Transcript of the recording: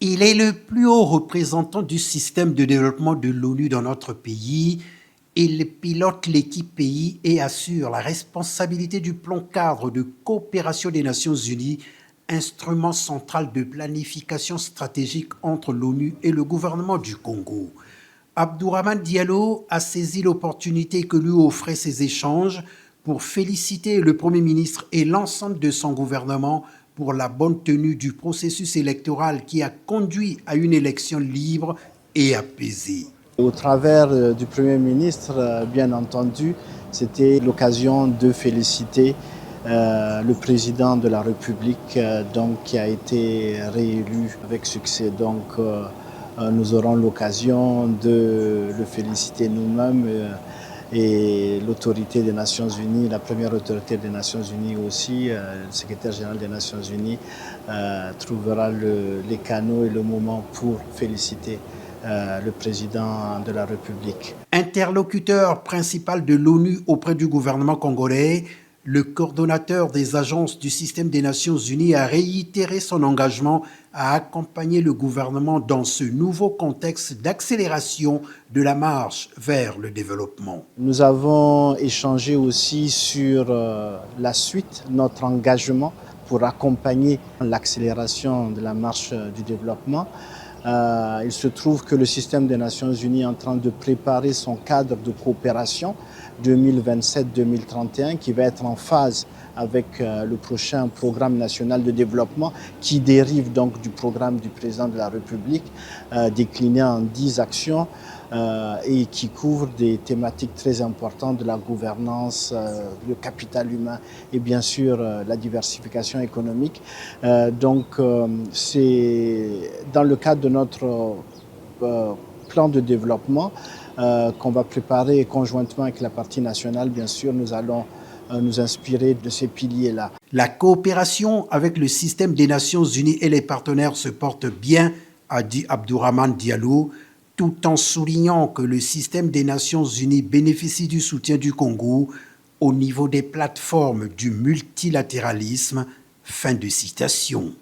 Il est le plus haut représentant du système de développement de l'ONU dans notre pays. Il pilote l'équipe pays et assure la responsabilité du plan cadre de coopération des Nations Unies, instrument central de planification stratégique entre l'ONU et le gouvernement du Congo. Abdourahmane Diallo a saisi l'opportunité que lui offraient ces échanges pour féliciter le Premier ministre et l'ensemble de son gouvernement pour la bonne tenue du processus électoral qui a conduit à une élection libre et apaisée. Au travers du Premier ministre, bien entendu, c'était l'occasion de féliciter le président de la République qui a été réélu avec succès. Nous aurons l'occasion de le féliciter nous-mêmes et l'autorité des Nations Unies, la première autorité des Nations Unies aussi, le secrétaire général des Nations Unies trouvera les canaux et le moment pour féliciter le président de la République. Interlocuteur principal de l'ONU auprès du gouvernement congolais, le coordonnateur des agences du système des Nations Unies a réitéré son engagement à accompagner le gouvernement dans ce nouveau contexte d'accélération de la marche vers le développement. Nous avons échangé aussi sur la suite, notre engagement pour accompagner l'accélération de la marche du développement. Il se trouve que le système des Nations Unies est en train de préparer son cadre de coopération 2027-2031 qui va être en phase avec le prochain programme national de développement qui dérive donc du programme du président de la République décliné en 10 actions et qui couvre des thématiques très importantes de la gouvernance, le capital humain et bien sûr la diversification économique. C'est dans le cadre de notre plan de développement qu'on va préparer conjointement avec la partie nationale. Bien sûr, nous allons nous inspirer de ces piliers-là. La coopération avec le système des Nations Unies et les partenaires se porte bien, a dit Abdourahmane Diallo, tout en soulignant que le système des Nations Unies bénéficie du soutien du Congo au niveau des plateformes du multilatéralisme. Fin de citation.